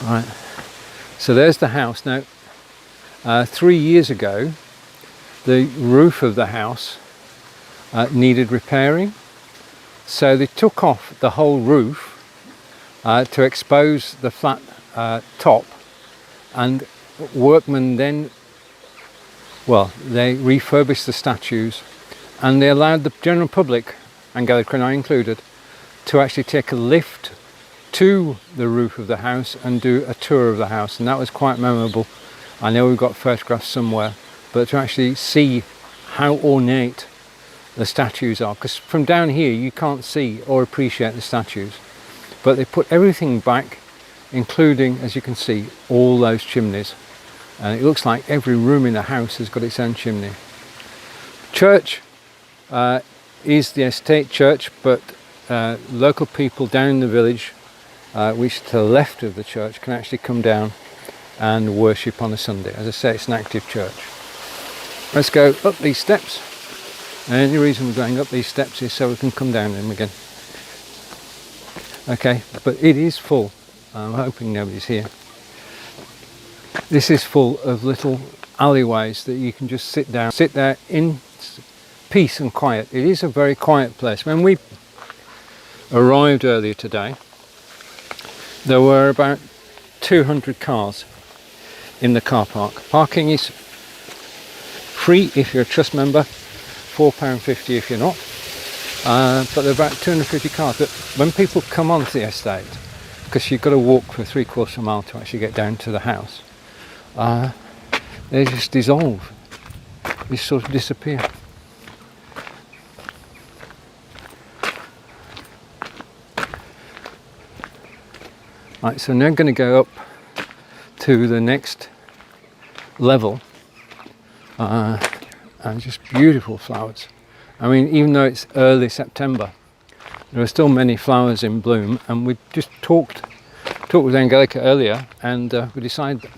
Right, so there's the house. Now 3 years ago the roof of the house needed repairing, so they took off the whole roof to expose the flat top, and workmen then, well, they refurbished the statues and they allowed the general public, Anglican I included, to actually take a lift to the roof of the house and do a tour of the house, and that was quite memorable. I know we've got photographs somewhere, but to actually see how ornate the statues are, because from down here you can't see or appreciate the statues, but they put everything back, including, as you can see, all those chimneys, and it looks like every room in the house has got its own chimney. Church is the estate church, but local people down in the village, which to the left of the church, can actually come down and worship on a Sunday. As I say, it's an active church. Let's go up these steps, and the only reason we're going up these steps is so we can come down them again. Okay, but it is full. I'm hoping nobody's here. This is full of little alleyways that you can just sit there in peace and quiet. It is a very quiet place. When we arrived earlier today, there were about 200 cars in the car park. Parking is free if you're a trust member, £4.50 if you're not, but there are about 250 cars. But when people come onto the estate, because you've got to walk for 3/4 of a mile to actually get down to the house, they just dissolve, they sort of disappear. Right, so now I'm going to go up to the next level, and just beautiful flowers. I mean, even though it's early September, there are still many flowers in bloom, and we just talked with Angelica earlier, and we decided that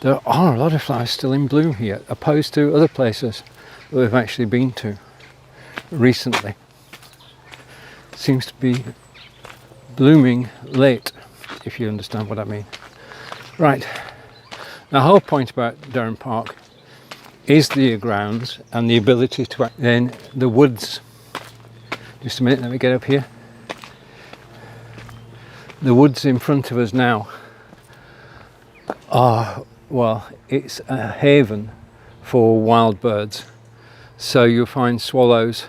there are a lot of flowers still in bloom here, opposed to other places that we've actually been to recently. Seems to be blooming late, if you understand what I mean. Right, the whole point about Dyrhsm Park is the grounds and the ability to then the woods. Just a minute, let me get up here. The woods in front of us now are, well, it's a haven for wild birds. So you'll find swallows,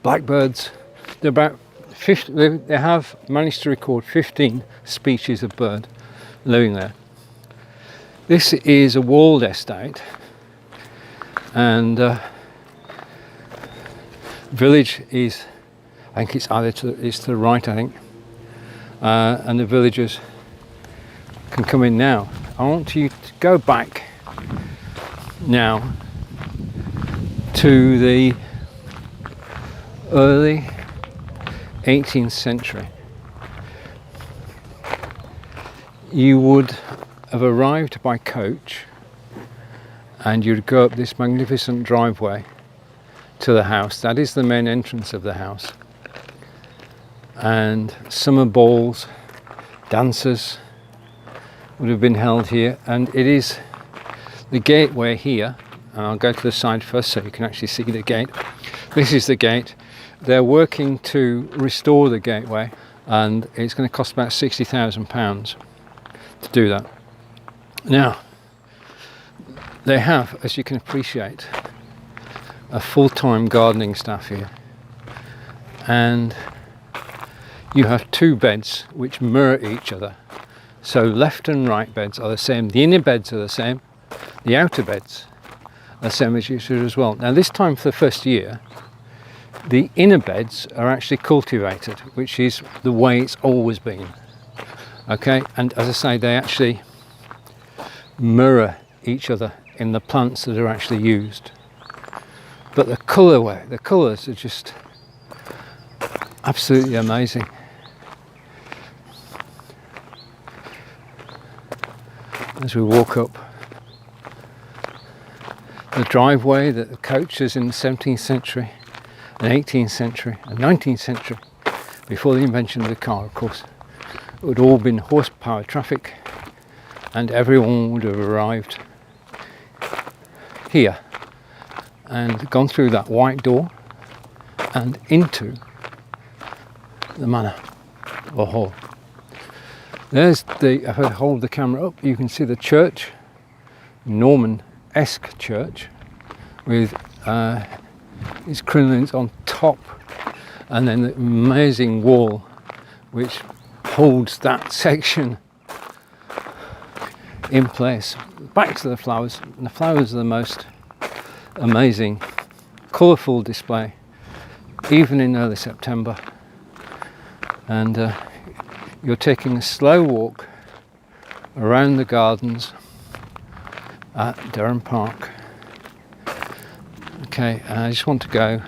blackbirds. They're about 50, they have managed to record 15 species of bird living there. This is a walled estate, and village is, I think it's either it's to the right, I think, and the villagers can come in now. I want you to go back now to the early 18th century. You would have arrived by coach, and you'd go up this magnificent driveway to the house. That is the main entrance of the house, and summer balls, dances would have been held here, and it is the gateway here. And I'll go to the side first so you can actually see the gate. This is the gate. They're working to restore the gateway, and it's going to cost about £60,000 to do that. Now, they have, as you can appreciate, a full-time gardening staff here, and you have two beds which mirror each other. So left and right beds are the same, the inner beds are the same, the outer beds are the same as usual as well. Now this time for the first year, the inner beds are actually cultivated, which is the way it's always been. Okay, and as I say, they actually mirror each other in the plants that are actually used. But the colours are just absolutely amazing. As we walk up the driveway that the coaches in the 17th century and 18th century and 19th century, before the invention of the car, of course, it would all been horsepower traffic, and everyone would have arrived here and gone through that white door and into the manor or hall. There's the, if I hold the camera up, you can see the church, Norman-esque church, with these crinolines on top, and then the amazing wall which holds that section in place. Back to the flowers, and the flowers are the most amazing, colourful display, even in early September. And you're taking a slow walk around the gardens at Dyrhsm Park. Okay, I just want to go.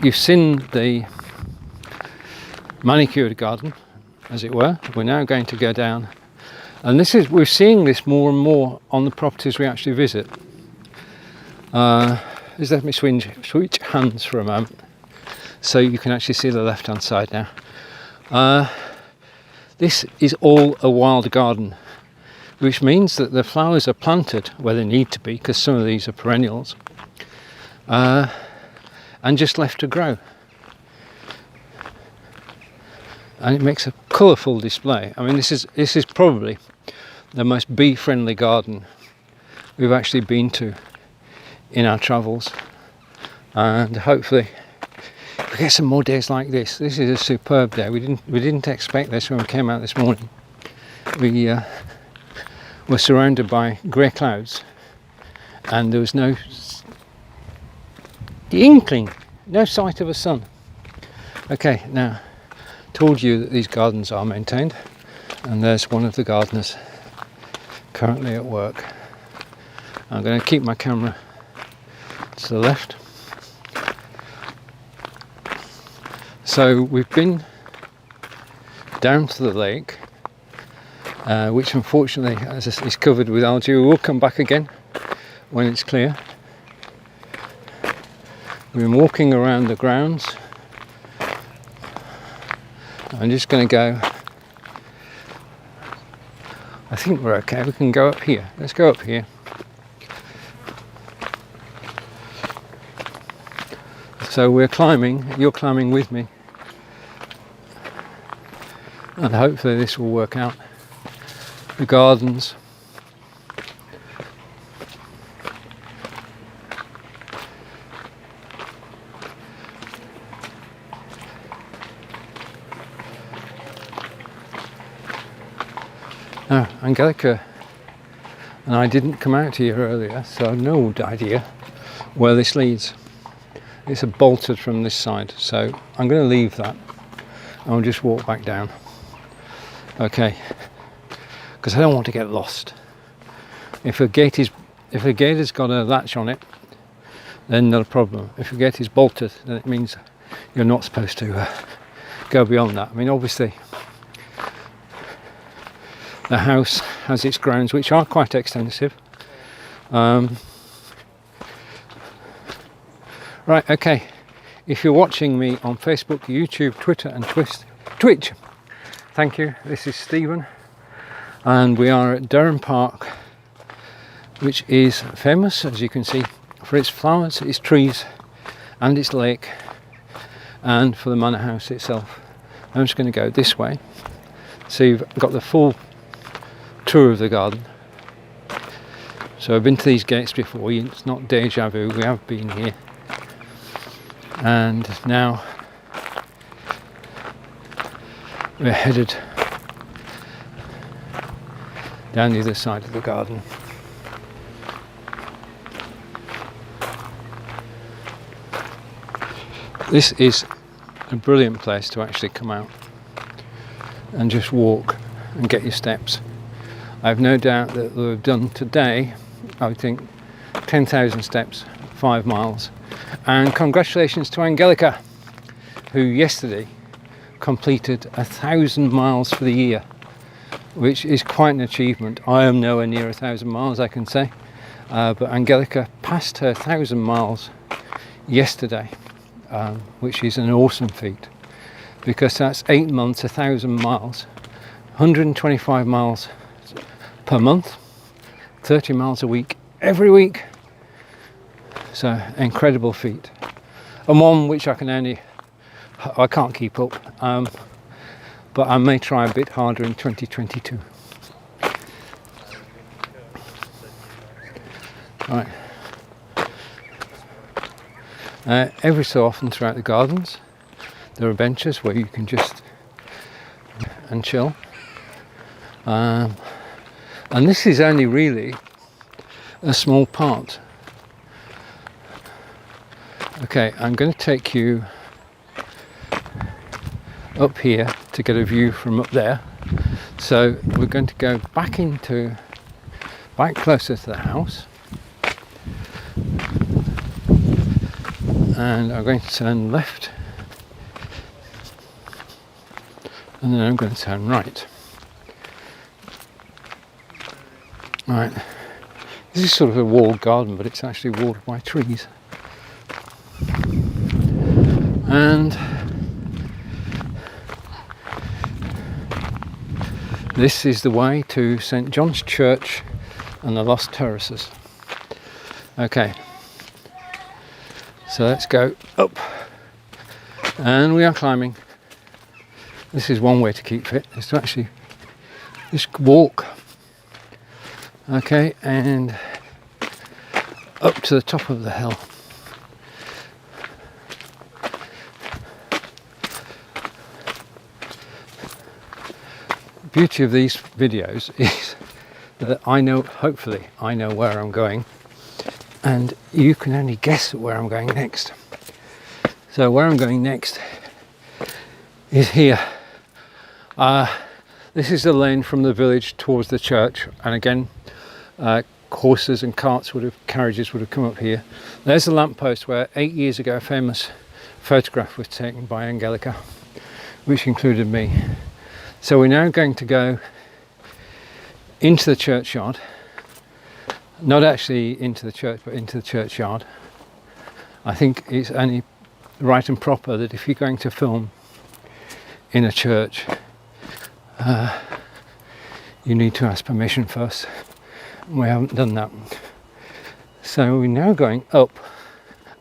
You've seen the manicured garden, as it were. We're now going to go down, and we're seeing this more and more on the properties we actually visit. Just let me switch hands for a moment, so you can actually see the left-hand side now. This is all a wild garden, which means that the flowers are planted where they need to be, because some of these are perennials, and just left to grow. And it makes a colourful display. I mean, this is probably the most bee-friendly garden we've actually been to in our travels, and hopefully we get some more days like this. This is a superb day. We didn't expect this when we came out this morning. We were surrounded by grey clouds, and there was no inkling, no sight of a sun. Okay, now, told you that these gardens are maintained, and there's one of the gardeners currently at work. I'm going to keep my camera to the left. So we've been down to the lake, which unfortunately is covered with algae. We will come back again when it's clear. We've been walking around the grounds. I'm just going to go. I think we're okay. We can go up here. Let's go up here. So we're climbing. You're climbing with me, and hopefully this will work out. The gardens. Now, Angelica and I didn't come out here earlier, so I have no idea where this leads. It's bolted from this side, so I'm going to leave that and we'll just walk back down. Okay, because I don't want to get lost. If a gate has got a latch on it, then not a problem. If a gate is bolted, then it means you're not supposed to go beyond that. I mean, obviously the house has its grounds, which are quite extensive. Right, okay. If you're watching me on Facebook, YouTube, Twitter and Twitch, thank you. This is Stephen, and we are at Dyrhsm Park, which is famous, as you can see, for its flowers, its trees and its lake, and for the manor house itself. I'm just going to go this way, so you've got the full tour of the garden. So I've been to these gates before. It's not deja vu, we have been here. And now we're headed down the other side of the garden. This is a brilliant place to actually come out and just walk and get your steps. I have no doubt that we've done today, I would think, 10,000 steps, 5 miles. And congratulations to Angelica, who yesterday completed 1,000 miles for the year, which is quite an achievement. I am nowhere near 1,000 miles, I can say, but Angelica passed her 1,000 miles yesterday, which is an awesome feat. because that's 8 months, 1,000 miles, 125 miles per month, 30 miles a week, every week. So incredible feat, and one which I can't keep up, but I may try a bit harder in 2022. Right. Every so often throughout the gardens there are benches where you can just and chill, and this is only really a small part. Okay, I'm going to take you up here to get a view from up there. So we're going to go back closer to the house, and I'm going to turn left, and then I'm going to turn right. Right, this is sort of a walled garden, but it's actually walled by trees. And this is the way to St John's Church and the Lost Terraces. Okay, so let's go up, and we are climbing. This is one way to keep fit, is to actually just walk. Okay, and up to the top of the hill. The beauty of these videos is that hopefully I know where I'm going, and you can only guess where I'm going next. So where I'm going next is here. This is the lane from the village towards the church, and again horses and carriages would have come up here. There's a lamppost where 8 years ago a famous photograph was taken by Angelica, which included me. So we're now going to go into the churchyard, not actually into the church, but into the churchyard. I think it's only right and proper that if you're going to film in a church, you need to ask permission first. We haven't done that. So we're now going up,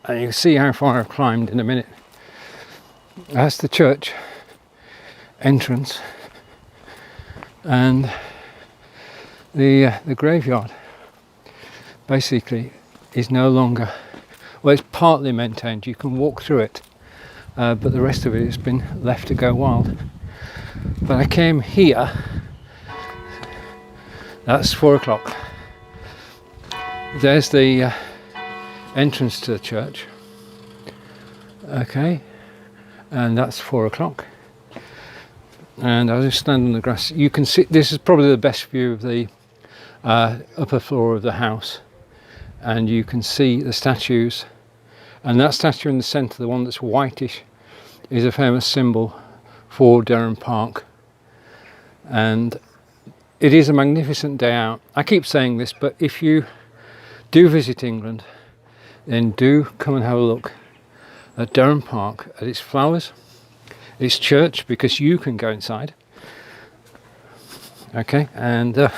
and you'll see how far I've climbed in a minute. That's the church entrance, and the graveyard basically is no longer, well, it's partly maintained. You can walk through it, but the rest of it has been left to go wild. But I came here, that's 4 o'clock. There's the entrance to the church. Okay, and that's 4 o'clock. And I'll just stand on the grass. You can see, this is probably the best view of the upper floor of the house, and you can see the statues. And that statue in the centre, the one that's whitish, is a famous symbol for Dyrhsm Park. And it is a magnificent day out. I keep saying this, but if you do visit England, then do come and have a look at Dyrham Park, at its flowers, its church, because you can go inside. Okay, and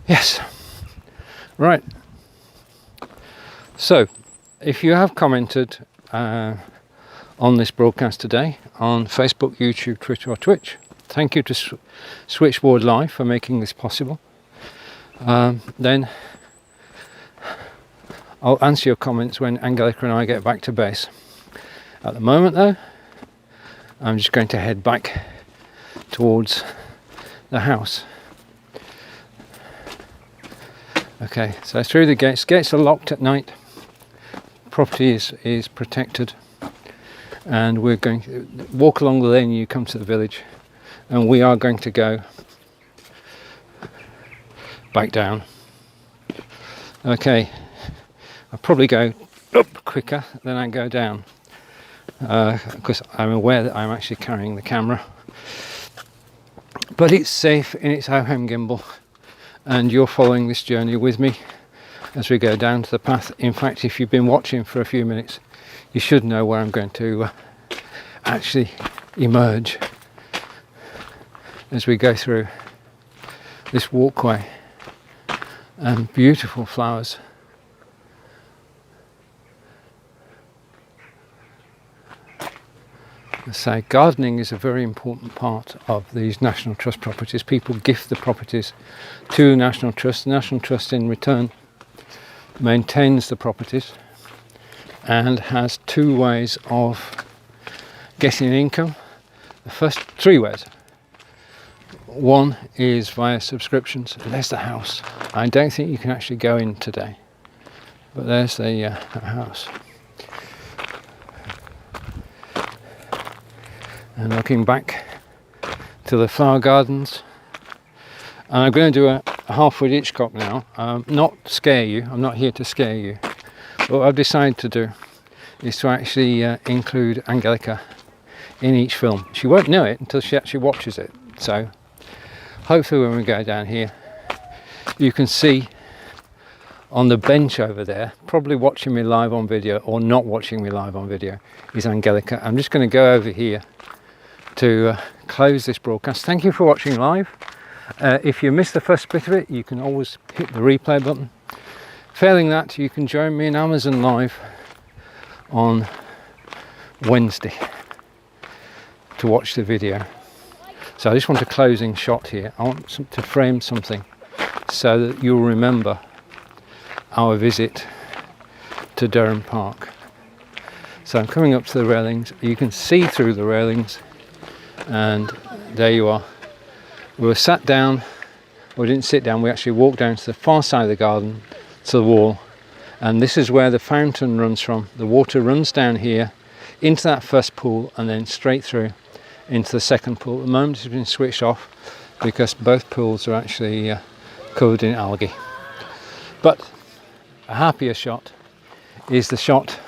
yes, right. So if you have commented on this broadcast today on Facebook, YouTube, Twitter or Twitch, thank you to Switchboard Live for making this possible. Then I'll answer your comments when Angelica and I get back to base. At the moment though, I'm just going to head back towards the house. Okay, so through the gates. Gates are locked at night. Property is protected, and we're going to walk along the lane. You come to the village, and we are going to go back down. Okay, I'll probably go up quicker than I go down, because I'm aware that I'm actually carrying the camera, but it's safe in its Dyrhsm gimbal, and you're following this journey with me, as we go down to the path. In fact, if you've been watching for a few minutes, you should know where I'm going to actually emerge as we go through this walkway, and beautiful flowers. So gardening is a very important part of these National Trust properties. People gift the properties to National Trust. The National Trust in return maintains the properties and has two ways of getting income. The first, three ways. One is via subscriptions. There's the house. I don't think you can actually go in today, but there's the house. And looking back to the flower gardens, and I'm going to do a half-wit Hitchcock now. Not scare you, I'm not here to scare you, but what I've decided to do is to actually include Angelica in each film. She won't know it until she actually watches it, so hopefully when we go down here you can see on the bench over there, probably watching me live on video or not watching me live on video, is Angelica. I'm just going to go over here to close this broadcast. Thank you for watching live. If you missed the first bit of it, you can always hit the replay button. Failing that, you can join me in Amazon Live on Wednesday to watch the video. So I just want a closing shot here. I want to frame something so that you'll remember our visit to Dyrhsm Park. So I'm coming up to the railings. You can see through the railings, and there you are. We were sat down, we didn't sit down, we actually walked down to the far side of the garden to the wall, and this is where the fountain runs from. The water runs down here into that first pool and then straight through into the second pool. At the moment it's been switched off because both pools are actually covered in algae. But a happier shot is the shot